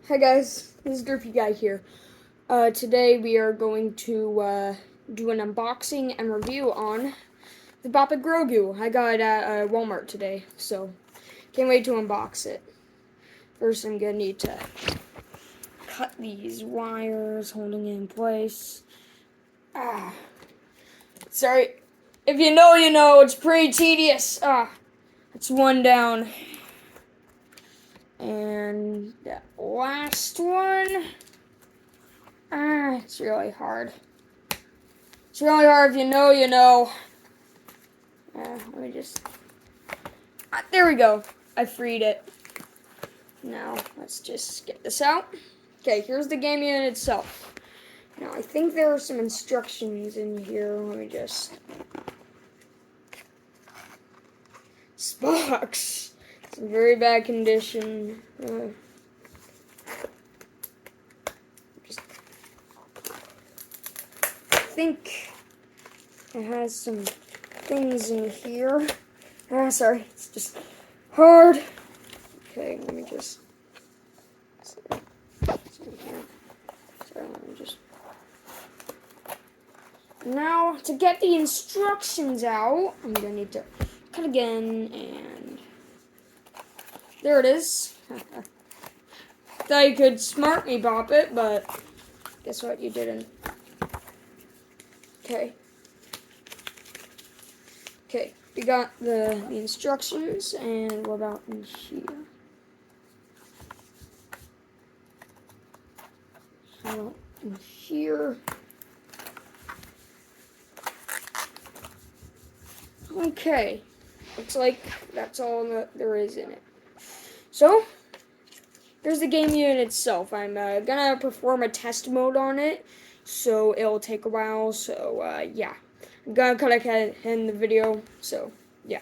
Hi guys, this is Derpy Guy here. Today we are going to do an unboxing and review on the grogu I got at Walmart today, so can't wait to unbox it. First I'm gonna need to cut these wires holding it in place. Sorry, if you know, you know, it's pretty tedious. It's one down. And that last one, it's really hard. It's really hard if you know, you know. Let me just, there we go. I freed it. Now, let's just get this out. Okay, here's the game unit itself. Now, I think there are some instructions in here. Let me just, this box. It's in very bad condition. I think it has some things in here. Sorry, it's just hard. Okay, let me just. Sorry, let me just. Now, to get the instructions out, I'm gonna need to cut again, and there it is. Thought you could smart me bop it, but guess what? You didn't. Okay. Okay, we got the instructions, and what about in here? So in here. Okay, looks like that's all that there is in it. So, there's the game unit itself. I'm gonna perform a test mode on it, so it'll take a while. So, yeah. I'm gonna cut ahead in the video, so, yeah.